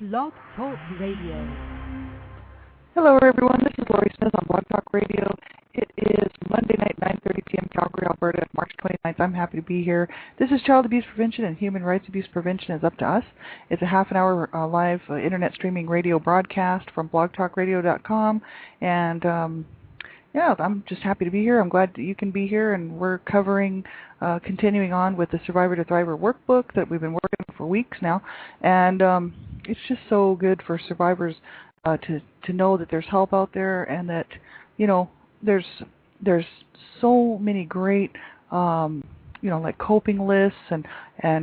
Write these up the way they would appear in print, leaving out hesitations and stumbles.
Blog Talk Radio. Hello, everyone. This is Lori Smith on Blog Talk Radio. It is Monday night, 9:30 p.m. Calgary, Alberta, March 29th. I'm happy to be here. This is Child Abuse Prevention and Human Rights Abuse Prevention is Up to Us. It's a half-an-hour live internet streaming radio broadcast from blogtalkradio.com. And, I'm just happy to be here. I'm glad that you can be here. And we're covering, continuing on with the Survivor to Thriver workbook that we've been working on for weeks now. And it's just so good for survivors to know that there's help out there, and that there's so many great like coping lists and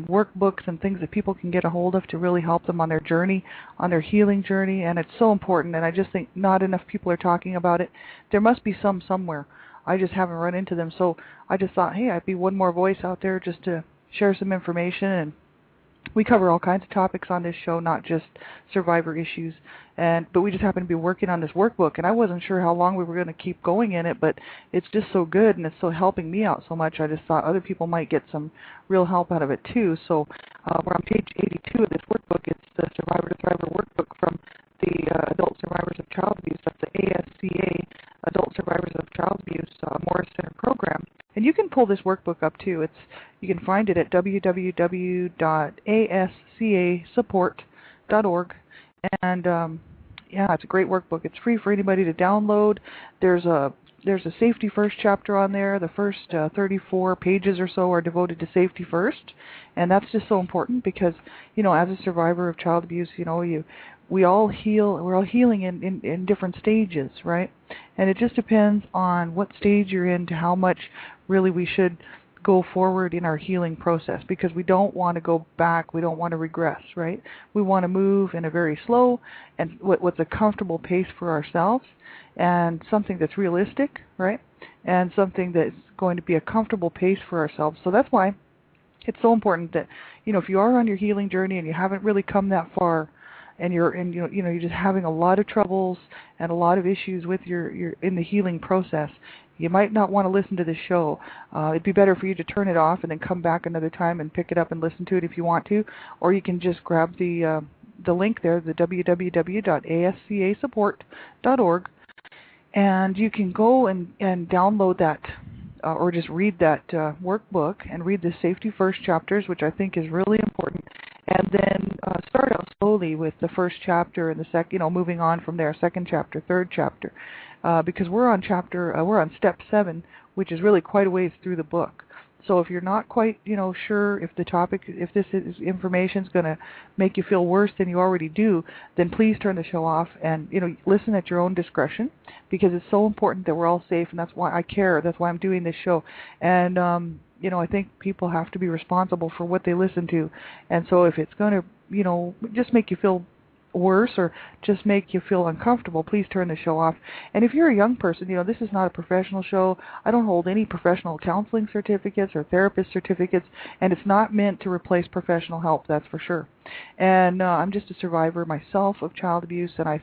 workbooks and things that people can get a hold of to really help them on their journey, on their healing journey. And it's so important, and I just think not enough people are talking about it. There must be some somewhere. I just haven't run into them, so I just thought, hey, I'd be one more voice out there just to share some information. And we cover all kinds of topics on this show, not just survivor issues. But we just happen to be working on this workbook, and I wasn't sure how long we were going to keep going in it, but it's just so good, and it's so helping me out so much. I just thought other people might get some real help out of it too. So we're on page 82 of this workbook. It's the Survivor to Thriver workbook from the Adult Survivors of Child Abuse. That's the ASCA, Adult Survivors of Child Abuse Morris Center program. And you can pull this workbook up too. You can find it at www.ascasupport.org. And it's a great workbook. It's free for anybody to download. There's a safety first chapter on there. The first 34 pages or so are devoted to safety first, and that's just so important because as a survivor of child abuse, we all heal. We're all healing in different stages, right? And it just depends on what stage you're in to how much really we should go forward in our healing process, because we don't want to go back, we don't want to regress, right? We want to move in a very slow and what's a comfortable pace for ourselves, and something that's realistic, right? And something that's going to be a comfortable pace for ourselves. So that's why it's so important that if you are on your healing journey and you haven't really come that far, and you're just having a lot of troubles and a lot of issues with your in the healing process, you might not want to listen to this show. It'd be better for you to turn it off and then come back another time and pick it up and listen to it if you want to, or you can just grab the link there, the www.ascasupport.org, and you can go and download that or just read that workbook and read the safety first chapters, which I think is really important. And then start out slowly with the first chapter and the second, moving on from there, second chapter, third chapter, because we're on step 7, which is really quite a ways through the book. So if you're not quite, sure if this information is going to make you feel worse than you already do, then please turn the show off and, listen at your own discretion, because it's so important that we're all safe, and that's why I care. That's why I'm doing this show. And, I think people have to be responsible for what they listen to. And so if it's going to, just make you feel worse or just make you feel uncomfortable, please turn the show off. And if you're a young person, this is not a professional show. I don't hold any professional counseling certificates or therapist certificates, and it's not meant to replace professional help, that's for sure. And I'm just a survivor myself of child abuse, and I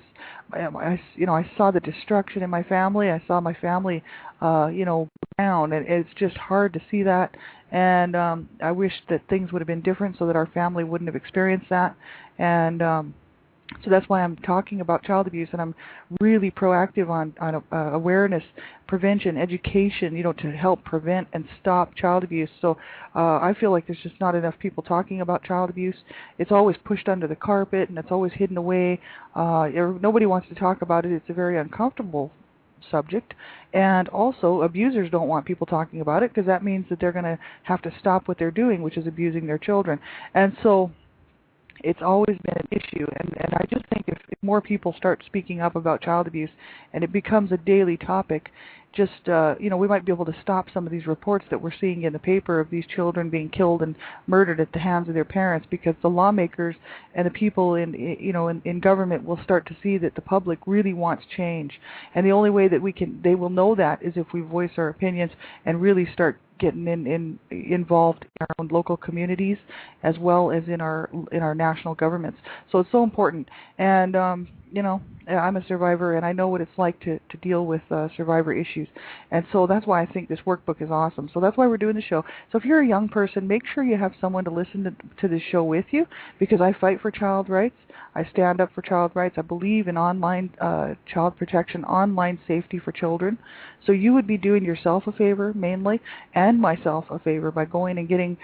saw the destruction in my family. I saw my family, down, and it's just hard to see that. And I wish that things would have been different so that our family wouldn't have experienced that. And so that's why I'm talking about child abuse, and I'm really proactive on awareness, prevention, education, to help prevent and stop child abuse. So I feel like there's just not enough people talking about child abuse. It's always pushed under the carpet, and it's always hidden away. Nobody wants to talk about it. It's a very uncomfortable subject, and also abusers don't want people talking about it, because that means that they're going to have to stop what they're doing, which is abusing their children. And so it's always been an issue, and I just think if more people start speaking up about child abuse and it becomes a daily topic, just, we might be able to stop some of these reports that we're seeing in the paper of these children being killed and murdered at the hands of their parents, because the lawmakers and the people in government will start to see that the public really wants change. And the only way that they will know that is if we voice our opinions and really start getting involved in our own local communities as well as in our national governments. So it's so important. And I'm a survivor, and I know what it's like to deal with survivor issues. abuse. And so that's why I think this workbook is awesome. So that's why we're doing the show. So if you're a young person, make sure you have someone to listen to this show with you, because I fight for child rights. I stand up for child rights. I believe in online child protection, online safety for children. So you would be doing yourself a favor mainly, and myself a favor, by going and getting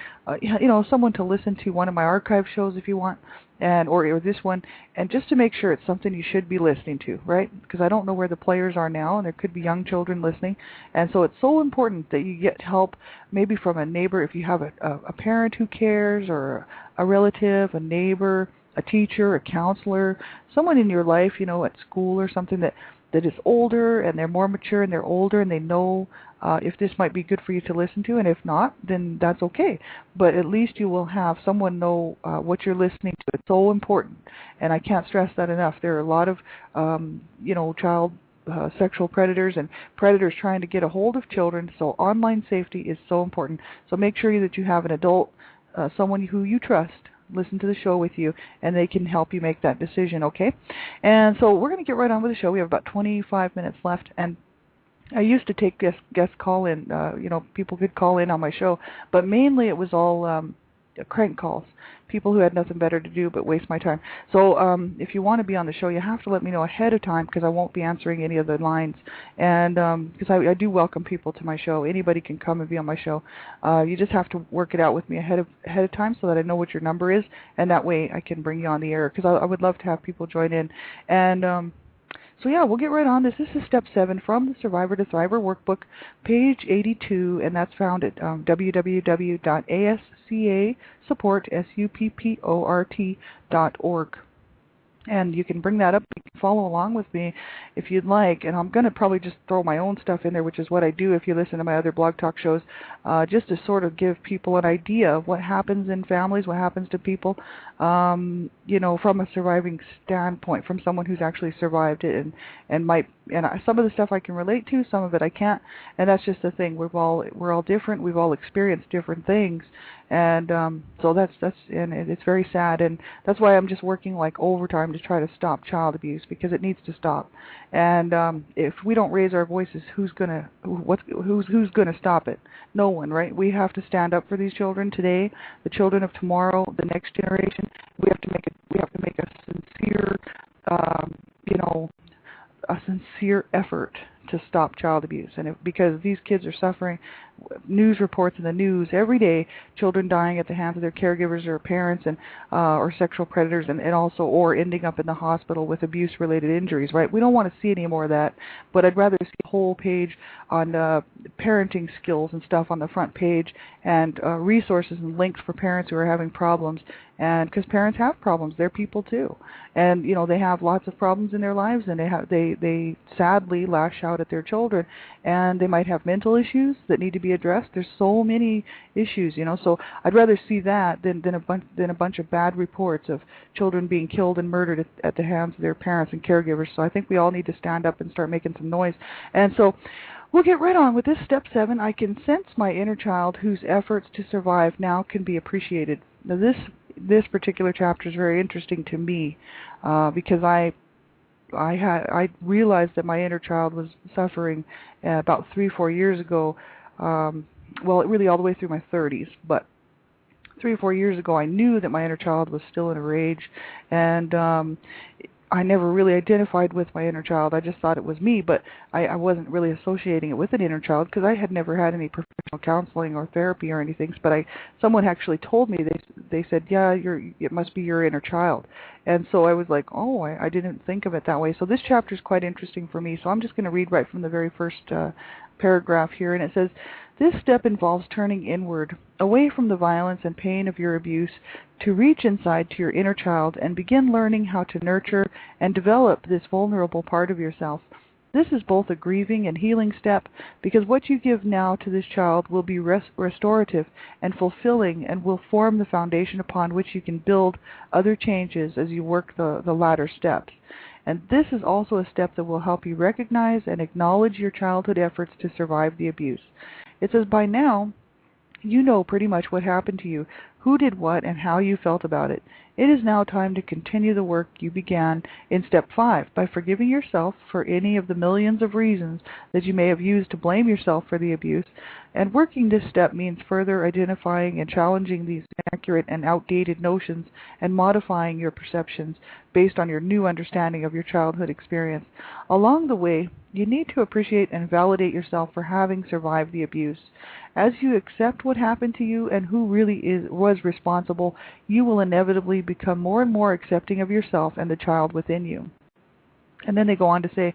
someone to listen to one of my archive shows if you want, and or this one, and just to make sure it's something you should be listening to, right? Because I don't know where the players are now, and there could be young children listening, and so it's so important that you get help, maybe from a neighbor if you have a parent who cares, or a relative, a neighbor, a teacher, a counselor, someone in your life, at school or something that is older, and they're more mature, and they're older, and they know if this might be good for you to listen to, and if not, then that's okay. But at least you will have someone know what you're listening to. It's so important, and I can't stress that enough. There are a lot of, child sexual predators and predators trying to get a hold of children, so online safety is so important. So make sure that you have an adult, someone who you trust, listen to the show with you, and they can help you make that decision, okay? And so we're going to get right on with the show. We have about 25 minutes left, and I used to take guest call in, people could call in on my show, but mainly it was all crank calls, people who had nothing better to do but waste my time. So if you want to be on the show, you have to let me know ahead of time, because I won't be answering any of the lines, and because I do welcome people to my show. Anybody can come and be on my show. You just have to work it out with me ahead of time, so that I know what your number is, and that way I can bring you on the air, because I would love to have people join in. And so yeah, we'll get right on this. This is Step 7 from the Survivor to Thriver Workbook, page 82, and that's found at www.ascasupport.org. And you can bring that up. You can follow along with me if you'd like. And I'm going to probably just throw my own stuff in there, which is what I do if you listen to my other blog talk shows, just to sort of give people an idea of what happens in families, what happens to people, from a surviving standpoint, from someone who's actually survived it, and some of the stuff I can relate to, some of it I can't, and that's just the thing. We're all different. We've all experienced different things. And so that's and it's very sad, and that's why I'm just working like overtime to try to stop child abuse, because it needs to stop. And if we don't raise our voices, who's gonna stop it? No one, right? We have to stand up for these children today, the children of tomorrow, the next generation. We have to make a sincere, a sincere effort to stop child abuse, and because these kids are suffering. News reports in the news every day, children dying at the hands of their caregivers or parents, and or sexual predators, and also or ending up in the hospital with abuse-related injuries. Right? We don't want to see any more of that. But I'd rather see a whole page on parenting skills and stuff on the front page, and resources and links for parents who are having problems. And because parents have problems, they're people too, and they have lots of problems in their lives, and they sadly lash out at their children, and they might have mental issues that need to be addressed. There's so many issues, so I'd rather see that than a bunch of bad reports of children being killed and murdered at the hands of their parents and caregivers. So I think we all need to stand up and start making some noise. And so we'll get right on with this Step 7. I can sense my inner child whose efforts to survive now can be appreciated. Now this particular chapter is very interesting to me, because I realized that my inner child was suffering about 3-4 years ago. Really all the way through my 30s, but 3 or 4 years ago I knew that my inner child was still in a rage, and I never really identified with my inner child. I just thought it was me, but I wasn't really associating it with an inner child, because I had never had any professional counseling or therapy or anything. But someone actually told me, they said, yeah, it must be your inner child. And so I was like, oh, I didn't think of it that way. So this chapter is quite interesting for me. So I'm just going to read right from the very first paragraph here, and it says, this step involves turning inward, away from the violence and pain of your abuse, to reach inside to your inner child and begin learning how to nurture and develop this vulnerable part of yourself. This is both a grieving and healing step, because what you give now to this child will be restorative and fulfilling, and will form the foundation upon which you can build other changes as you work the latter steps. And this is also a step that will help you recognize and acknowledge your childhood efforts to survive the abuse. It says, by now, you know pretty much what happened to you, who did what, and how you felt about it. It is now time to continue the work you began in step 5 by forgiving yourself for any of the millions of reasons that you may have used to blame yourself for the abuse. And working this step means further identifying and challenging these inaccurate and outdated notions and modifying your perceptions based on your new understanding of your childhood experience. Along the way, you need to appreciate and validate yourself for having survived the abuse. As you accept what happened to you and who really was responsible, you will inevitably become more and more accepting of yourself and the child within you. And then they go on to say,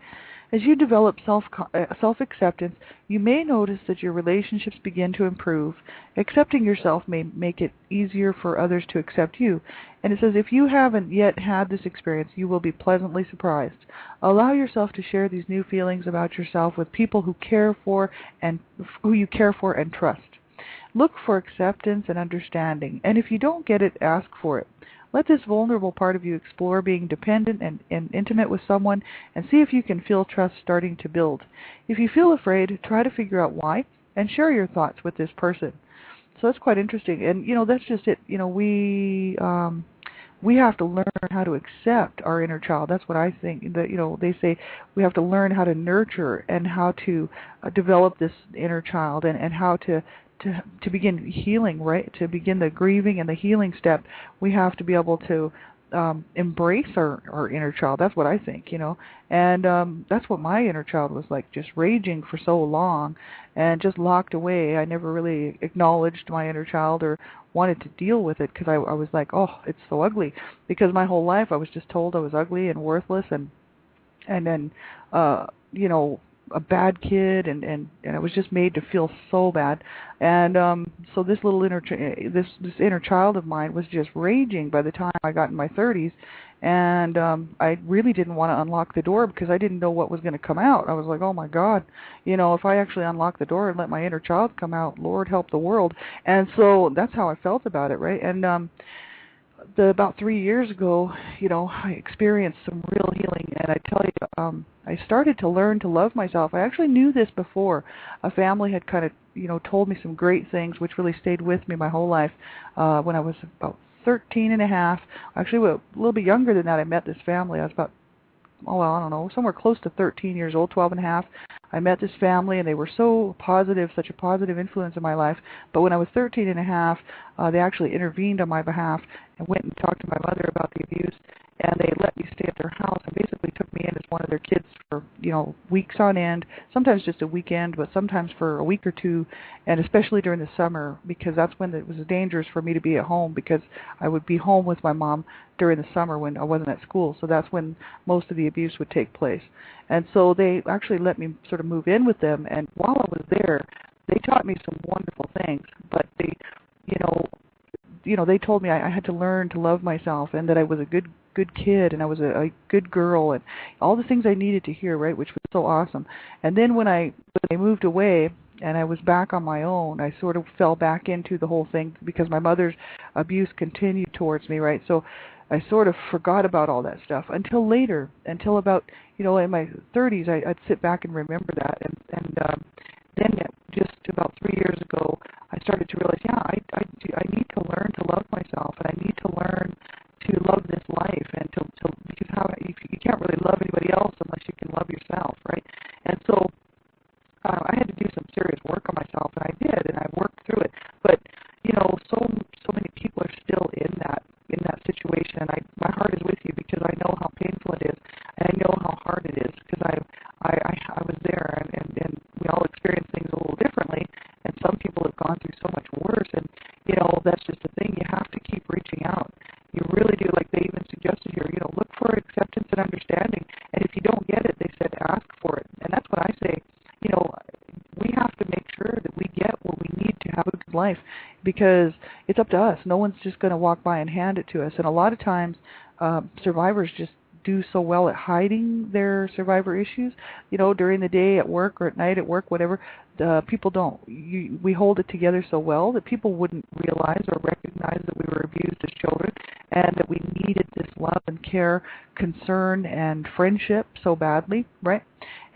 as you develop self-acceptance, you may notice that your relationships begin to improve. Accepting yourself may make it easier for others to accept you. And it says, if you haven't yet had this experience, you will be pleasantly surprised. Allow yourself to share these new feelings about yourself with people who you care for and trust. Look for acceptance and understanding, and if you don't get it, ask for it. Let this vulnerable part of you explore being dependent and intimate with someone and see if you can feel trust starting to build. If you feel afraid, try to figure out why and share your thoughts with this person. So that's quite interesting. And, that's just it. We have to learn how to accept our inner child. That's what I think. That, they say we have to learn how to nurture and how to develop this inner child and how to begin healing, right? To begin the grieving and the healing step, we have to be able to embrace our inner child. That's what I think, and that's what my inner child was like, just raging for so long and just locked away. I never really acknowledged my inner child or wanted to deal with it because I was like, oh, it's so ugly, because my whole life I was just told I was ugly and worthless and then a bad kid, and I was just made to feel so bad, and so this little this inner child of mine was just raging by the time I got in my 30s, and I really didn't want to unlock the door because I didn't know what was going to come out. I was like, oh my God, if I actually unlock the door and let my inner child come out, Lord help the world. And so that's how I felt about it, right? And about 3 years ago, I experienced some real healing, and I tell you, I started to learn to love myself. I actually knew this before. A family had kind of, told me some great things, which really stayed with me my whole life. When I was about 13 and a half, actually a little bit younger than that, I met this family. I was about, I don't know, somewhere close to 13 years old, 12 and a half. I met this family, and they were so positive, such a positive influence in my life. But when I was 13 and a half, they actually intervened on my behalf and went and talked to my mother about the abuse, and they let me stay at their house and basically took me in as one of their kids for, weeks on end, sometimes just a weekend, but sometimes for a week or two, and especially during the summer, because that's when it was dangerous for me to be at home, because I would be home with my mom during the summer when I wasn't at school, so that's when most of the abuse would take place. And so they actually let me sort of move in with them, and while I was there, they taught me some wonderful things, but they told me I had to learn to love myself, and that I was a good kid, and I was a good girl, and all the things I needed to hear, right, which was so awesome. And then when I moved away and I was back on my own, I sort of fell back into the whole thing because my mother's abuse continued towards me, right? So I sort of forgot about all that stuff until later, until about, in my 30s, I'd sit back and remember that, and then just about 3 years ago, I started to realize, I need to learn to love myself, and I need to learn to love this life, and because you can't really love anybody else unless you can love yourself, right? And so I had to do some serious work on myself, and I did, and I worked through it. But so many people are still in that situation, and my heart is with you because I know how painful it is, and I know how hard it is because I was there, and we all experience things a little differently, and some people have gone through so much worse, and that's just the thing. You have to keep reaching out. You really do. Like they even suggested here, look for acceptance and understanding, and if you don't get it, they said ask for it, and that's what I say. We have to make sure that we get what we need to have a good life, because it's up to us. No one's just going to walk by and hand it to us. And a lot of times, survivors just do so well at hiding their survivor issues, during the day at work or at night at work, whatever. People don't. We hold it together so well that people wouldn't realize or recognize that we were abused as children, and that we needed this love and care, concern, and friendship so badly, right?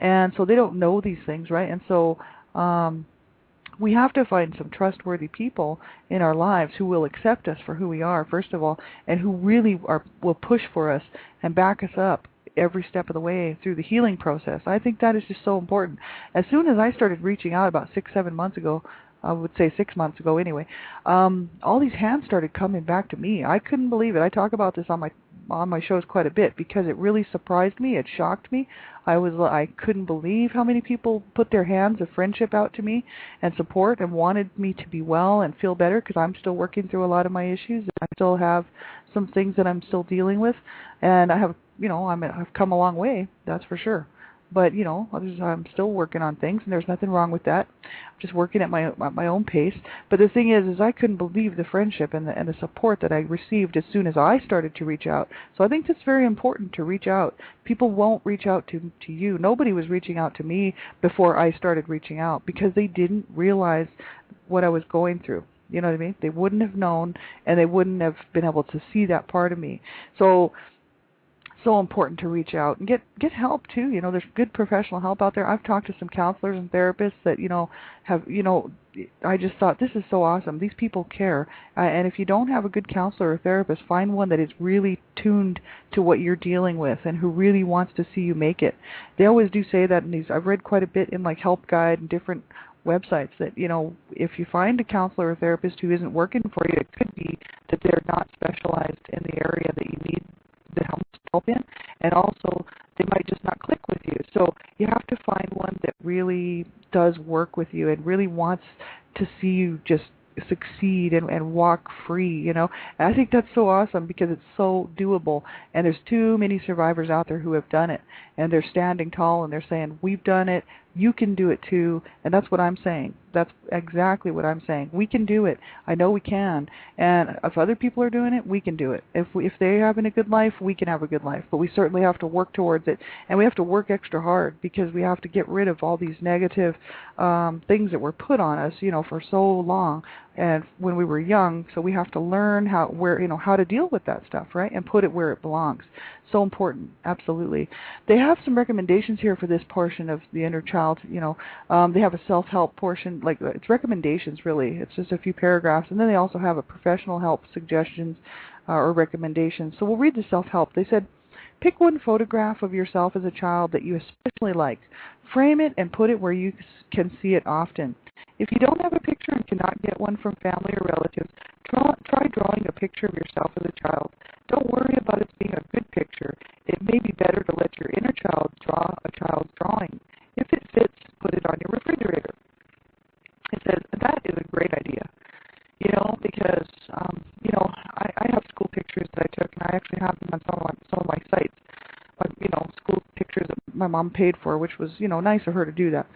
And so they don't know these things, right? And so we have to find some trustworthy people in our lives who will accept us for who we are, first of all, and who really will push for us and back us up every step of the way through the healing process. I think that is just so important. As soon as I started reaching out about 6-7 months ago, I would say 6 months ago anyway, all these hands started coming back to me. I couldn't believe it. I talk about this on my shows quite a bit because it really surprised me. It shocked me. I couldn't believe how many people put their hands of friendship out to me and support and wanted me to be well and feel better, because I'm still working through a lot of my issues. I still have some things that I'm still dealing with, and I've come a long way, that's for sure. But I'm still working on things, and there's nothing wrong with that. I'm just working at my own pace. But the thing is I couldn't believe the friendship and the support that I received as soon as I started to reach out. So I think it's very important to reach out. People won't reach out to you. Nobody was reaching out to me before I started reaching out, because they didn't realize what I was going through. You know what I mean? They wouldn't have known, and they wouldn't have been able to see that part of me. So important to reach out and get help too. There's good professional help out there. I've talked to some counselors and therapists that have I just thought, this is so awesome. These people care. And if you don't have a good counselor or therapist, find one that is really tuned to what you're dealing with and who really wants to see you make it. They always do say that in these. I've read quite a bit in like Help Guide and different websites that, if you find a counselor or therapist who isn't working for you, it could be that they're not specialized in the area that you need the help in, and also they might just not click with you. So you have to find one that really does work with you and really wants to see you just succeed and walk free, And I think that's so awesome because it's so doable, and there's too many survivors out there who have done it, and they're standing tall and they're saying, we've done it, you can do it too. And that's what I'm saying. That's exactly what I'm saying. We can do it. I know we can. And if other people are doing it, we can do it. If they're having a good life, we can have a good life. But we certainly have to work towards it, and we have to work extra hard, because we have to get rid of all these negative things that were put on us, for so long, and when we were young. So we have to learn how to deal with that stuff, right, and put it where it belongs. So important, absolutely. They have some recommendations here for this portion of the inner child. They have a self-help portion, like it's recommendations really. It's just a few paragraphs, and then they also have a professional help suggestions or recommendations. So we'll read the self-help. They said, pick one photograph of yourself as a child that you especially like. Frame it and put it where you can see it often. If you don't have a picture and cannot get one from family or relatives, try drawing a picture of yourself as a child. Don't worry about it being a good picture. It may be better to let your inner child draw a child's drawing. If it fits, put it on your refrigerator. It says, that is a great idea. Because, I have school pictures that I took, and I actually have them on some of my sites. School pictures that my mom paid for, which was, nice of her to do that.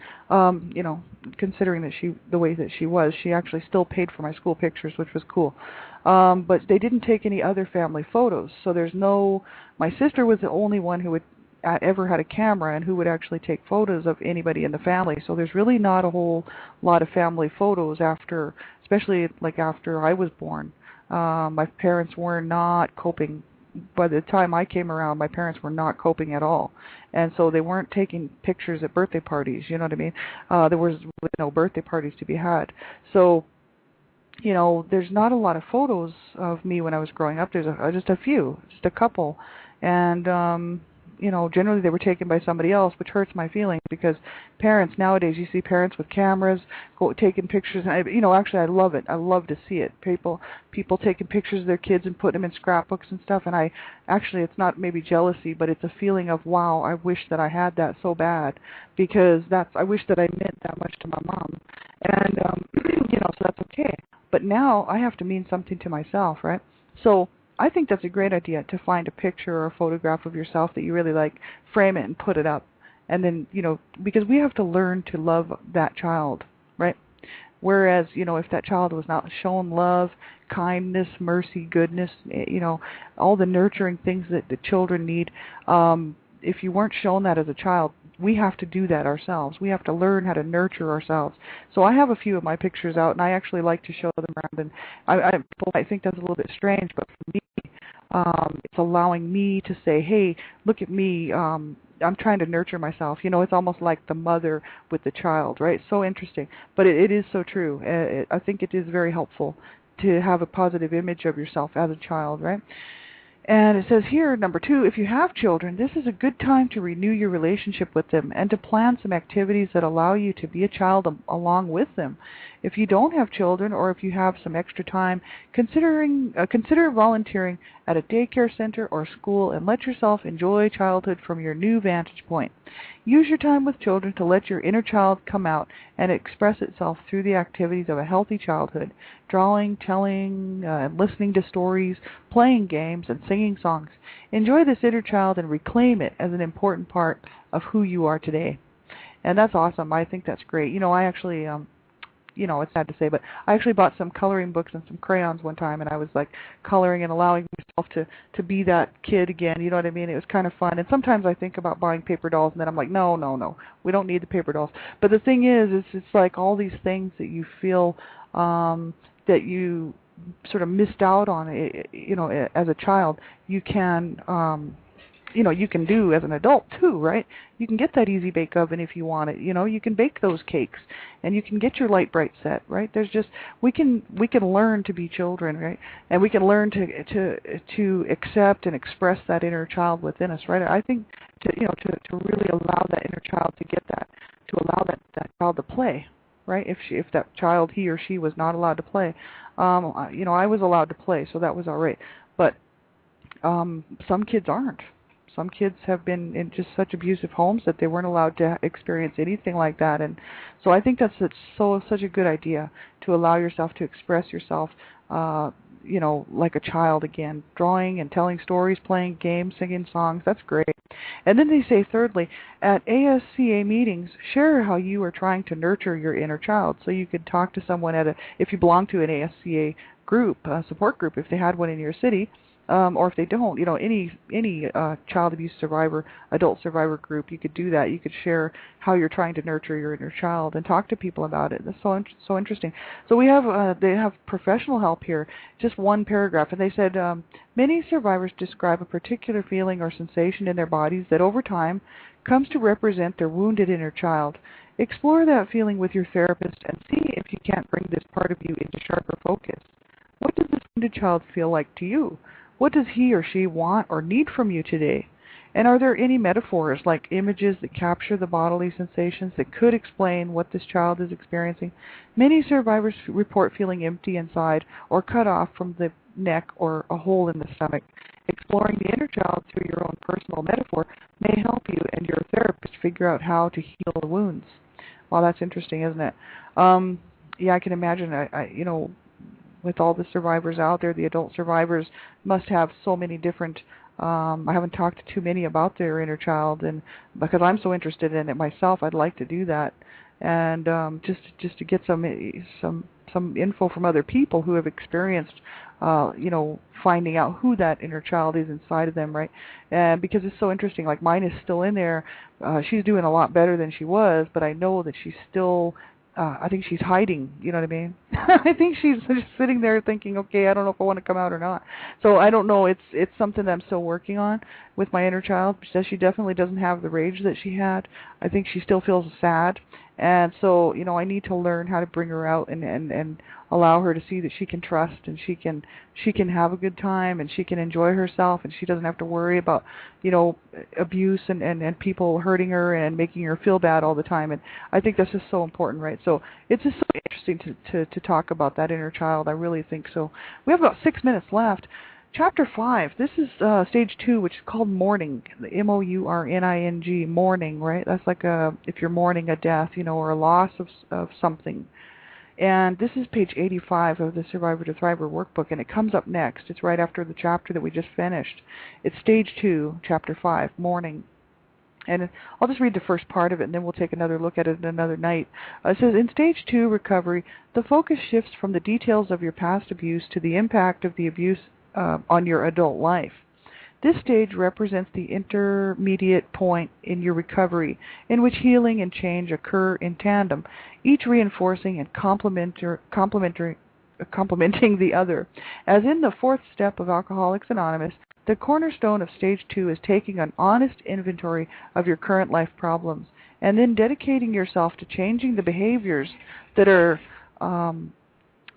Considering that the way that she actually still paid for my school pictures, which was cool. But they didn't take any other family photos. So my sister was the only one who ever had a camera and who would actually take photos of anybody in the family. So there's really not a whole lot of family photos especially like after I was born. My parents were not coping. By the time I came around, my parents were not coping at all. And so they weren't taking pictures at birthday parties, you know what I mean? There was really no birthday parties to be had. So, there's not a lot of photos of me when I was growing up. There's just a few, just a couple. And, generally they were taken by somebody else, which hurts my feelings, because parents nowadays, you see parents with cameras taking pictures. And actually I love it. I love to see it. People taking pictures of their kids and putting them in scrapbooks and stuff. And it's not maybe jealousy, but it's a feeling of, wow, I wish that I had that so bad, because I wish that I meant that much to my mom. And, so that's okay. But now I have to mean something to myself, right? So I think that's a great idea, to find a picture or a photograph of yourself that you really like, frame it and put it up. And then, because we have to learn to love that child, right? Whereas, if that child was not shown love, kindness, mercy, goodness, all the nurturing things that the children need, if you weren't shown that as a child, we have to do that ourselves. We have to learn how to nurture ourselves. So I have a few of my pictures out, and I actually like to show them around. And people might think that's a little bit strange, but for me, it's allowing me to say, hey, look at me. I'm trying to nurture myself. It's almost like the mother with the child, right? So interesting, but it is so true. I think it is very helpful to have a positive image of yourself as a child, right? And it says here, number 2, if you have children, this is a good time to renew your relationship with them and to plan some activities that allow you to be a child along with them. If you don't have children, or if you have some extra time, consider volunteering at a daycare center or school and let yourself enjoy childhood from your new vantage point. Use your time with children to let your inner child come out and express itself through the activities of a healthy childhood: drawing, telling, listening to stories, playing games, and singing songs. Enjoy this inner child and reclaim it as an important part of who you are today. And that's awesome. I think that's great. I actually it's sad to say, but I actually bought some coloring books and some crayons one time, and I was like coloring and allowing myself to be that kid again. You know what I mean? It was kind of fun. And sometimes I think about buying paper dolls, and then I'm like, no, we don't need the paper dolls. But the thing is it's like all these things that you feel that you sort of missed out on, as a child, you can you can do as an adult too, right? You can get that easy bake oven if you want it. You can bake those cakes, and you can get your light bright set, right? There's just we can learn to be children, right? And we can learn to accept and express that inner child within us, right? I think to really allow that inner child to get that, to allow that child to play, right? If that child, he or she, was not allowed to play, I was allowed to play, so that was all right. But some kids aren't. Some kids have been in just such abusive homes that they weren't allowed to experience anything like that. And so I think that's such a good idea, to allow yourself to express yourself, like a child again, drawing and telling stories, playing games, singing songs. That's great. And then they say, thirdly, at ASCA meetings, share how you are trying to nurture your inner child. So you could talk to someone if you belong to an ASCA group, a support group, if they had one in your city, or if they don't, any child abuse survivor, adult survivor group, you could do that. You could share how you're trying to nurture your inner child and talk to people about it. That's so interesting. So they have professional help here, just one paragraph, and they said many survivors describe a particular feeling or sensation in their bodies that over time comes to represent their wounded inner child. Explore that feeling with your therapist and see if you can't bring this part of you into sharper focus. What does this wounded child feel like to you? What does he or she want or need from you today? And are there any metaphors, like images that capture the bodily sensations, that could explain what this child is experiencing? Many survivors report feeling empty inside or cut off from the neck or a hole in the stomach. Exploring the inner child through your own personal metaphor may help you and your therapist figure out how to heal the wounds. Well, that's interesting, isn't it? Yeah, I can imagine. With all the survivors out there, the adult survivors must have so many different. I haven't talked to too many about their inner child, and because I'm so interested in it myself, I'd like to do that, and just to get some info from other people who have experienced, finding out who that inner child is inside of them, right? And because it's so interesting, like mine is still in there. She's doing a lot better than she was, but I know that she's still. I think she's hiding, you know what I mean? I think she's just sitting there thinking, okay, I don't know if I want to come out or not. So I don't know. It's something that I'm still working on with my inner child. She definitely doesn't have the rage that she had. I think she still feels sad. And so, I need to learn how to bring her out and allow her to see that she can trust and she can have a good time and she can enjoy herself and she doesn't have to worry about, abuse and people hurting her and making her feel bad all the time. And I think that's just so important, right? So it's just so interesting to talk about that inner child. I really think so. We have about 6 minutes left. Chapter 5, this is stage 2, which is called mourning, mourning, mourning, right? That's like if you're mourning a death, or a loss of something. And this is page 85 of the Survivor to Thriver workbook, and it comes up next. It's right after the chapter that we just finished. It's stage 2, chapter 5, mourning. And I'll just read the first part of it, and then we'll take another look at it another night. It says, in stage 2 recovery, the focus shifts from the details of your past abuse to the impact of the abuse on your adult life. This stage represents the intermediate point in your recovery, in which healing and change occur in tandem, each reinforcing and complementing the other. As in the fourth step of Alcoholics Anonymous, The cornerstone of stage 2 is taking an honest inventory of your current life problems and then dedicating yourself to changing the behaviors that are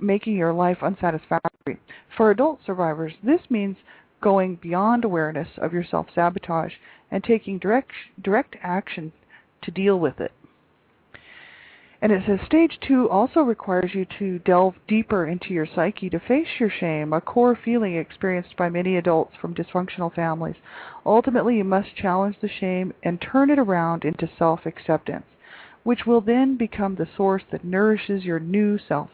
making your life unsatisfactory. For adult survivors, this means going beyond awareness of your self-sabotage and taking direct action to deal with it. And it says stage 2 also requires you to delve deeper into your psyche to face your shame, a core feeling experienced by many adults from dysfunctional families. Ultimately, you must challenge the shame and turn it around into self-acceptance, which will then become the source that nourishes your new self.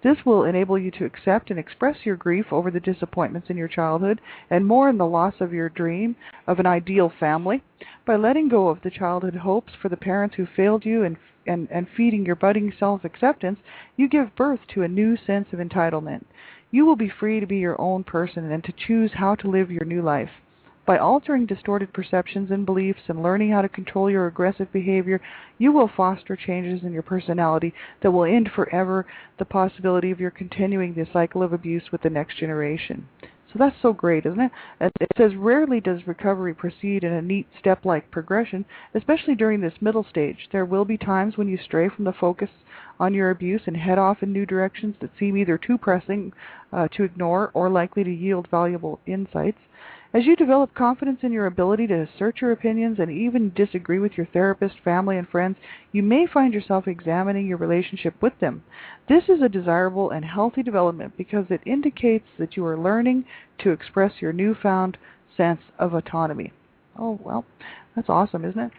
This will enable you to accept and express your grief over the disappointments in your childhood and mourn the loss of your dream of an ideal family. By letting go of the childhood hopes for the parents who failed you and feeding your budding self-acceptance, you give birth to a new sense of entitlement. You will be free to be your own person and to choose how to live your new life. By altering distorted perceptions and beliefs and learning how to control your aggressive behavior, you will foster changes in your personality that will end forever the possibility of your continuing the cycle of abuse with the next generation. So that's so great, isn't it? It says, rarely does recovery proceed in a neat step-like progression, especially during this middle stage. There will be times when you stray from the focus on your abuse and head off in new directions that seem either too pressing to ignore or likely to yield valuable insights. As you develop confidence in your ability to assert your opinions and even disagree with your therapist, family, and friends, you may find yourself examining your relationship with them. This is a desirable and healthy development because it indicates that you are learning to express your newfound sense of autonomy. Oh, well, that's awesome, isn't it?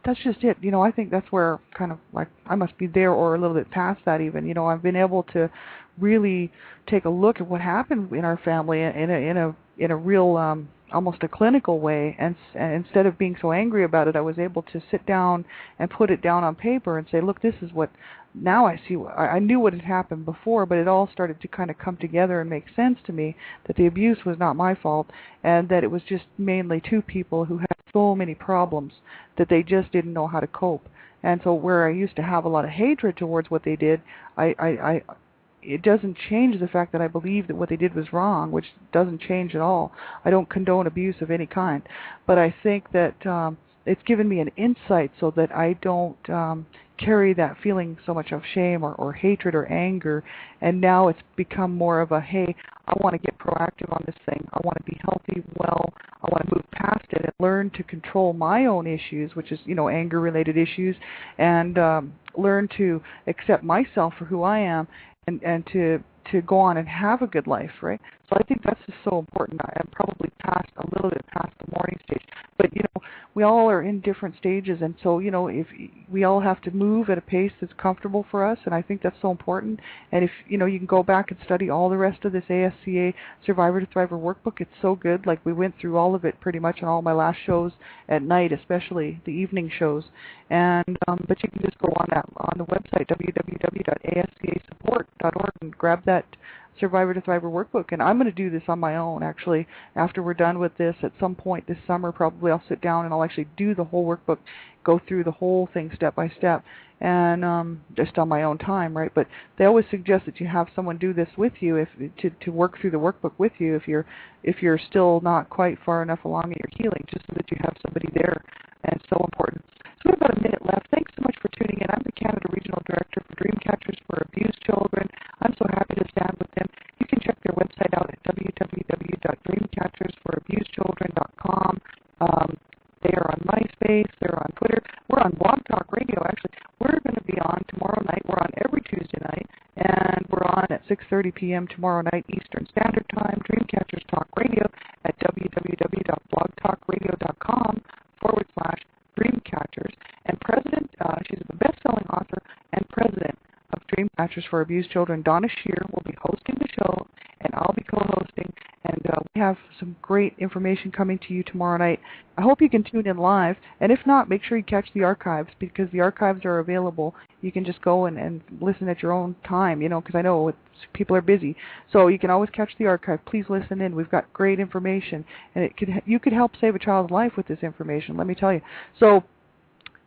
That's just it. I think that's where kind of like I must be there or a little bit past that even. I've been able to really take a look at what happened in our family in a real almost a clinical way, and instead of being so angry about it, I was able to sit down and put it down on paper and say, look, this is what now I see. I knew what had happened before, but it all started to kind of come together and make sense to me that the abuse was not my fault and that it was just mainly two people who had so many problems that they just didn't know how to cope. And so where I used to have a lot of hatred towards what they did, it doesn't change the fact that I believe that what they did was wrong, which doesn't change at all. I don't condone abuse of any kind. But I think that it's given me an insight so that I don't carry that feeling so much of shame or hatred or anger. And now it's become more of a, hey, I want to get proactive on this thing. I want to be healthy, well. I want to move past it and learn to control my own issues, which is, anger-related issues, and learn to accept myself for who I am and to go on and have a good life, right? So I think that's just so important. I'm probably a little bit past the mourning stage, but we all are in different stages, and so if we all have to move at a pace that's comfortable for us, and I think that's so important. And if you can go back and study all the rest of this ASCA Survivor to Thriver workbook, it's so good. Like we went through all of it pretty much on all my last shows at night, especially the evening shows. And but you can just go on the website www.ascasupport.org and grab that Survivor to Thriver workbook. And I'm going to do this on my own, actually. After we're done with this, at some point this summer, probably I'll sit down and I'll actually do the whole workbook, go through the whole thing step by step, and just on my own time, right? But they always suggest that you have someone do this with you, to work through the workbook with you if you're still not quite far enough along in your healing, just so that you have somebody there. And it's so important. So we have about a minute left. Thanks so much for tuning in. I'm the Canada Regional Director for Dreamcatchers for Abused Children. I'm so happy to stand with them. You can check their website out at www.dreamcatchersforabusechildren.com. They are on MySpace. They're on Twitter. We're on Blog Talk Radio, actually. We're going to be on tomorrow night. We're on every Tuesday night, and we're on at 6:30 p.m. tomorrow night Eastern Standard Time. Dreamcatchers Talk Radio at www.blogtalkradio.com/Dreamcatchers. And she's the best-selling author and president of Dreamcatchers for Abused Children, Donna Shear, will be hosting the show, and I'll be co-hosting. And we have some great information coming to you tomorrow night. I hope you can tune in live, and if not, make sure you catch the archives, because the archives are available. You can just go and listen at your own time, because I know people are busy. So you can always catch the archive. Please listen in. We've got great information, and you could help save a child's life with this information, let me tell you. So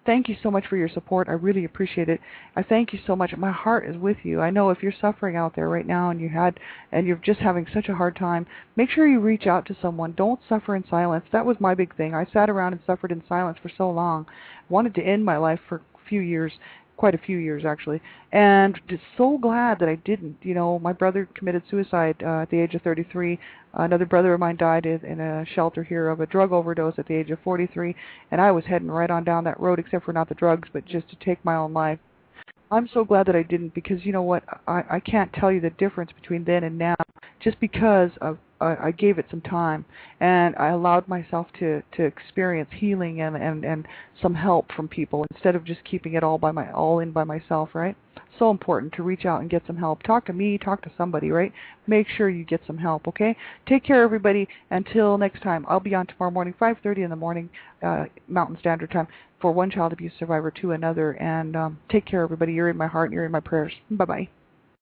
thank you so much for your support. I really appreciate it. I thank you so much. My heart is with you. I know if you're suffering out there right now and you're just having such a hard time, make sure you reach out to someone. Don't suffer in silence. That was my big thing. I sat around and suffered in silence for so long. Wanted to end my life for a few years, quite a few years actually, and just so glad that I didn't. You know, my brother committed suicide at the age of 33. Another brother of mine died in a shelter here of a drug overdose at the age of 43, and I was heading right on down that road, except for not the drugs, but just to take my own life. I'm so glad that I didn't, because you know what, I can't tell you the difference between then and now, just because of I gave it some time, and I allowed myself to experience healing and some help from people instead of just keeping it all in by myself, right? So important to reach out and get some help. Talk to me, talk to somebody, right? Make sure you get some help, okay? Take care, everybody. Until next time, I'll be on tomorrow morning, 5:30 in the morning, Mountain Standard Time, for one child abuse survivor to another. And take care, everybody. You're in my heart and you're in my prayers. Bye-bye.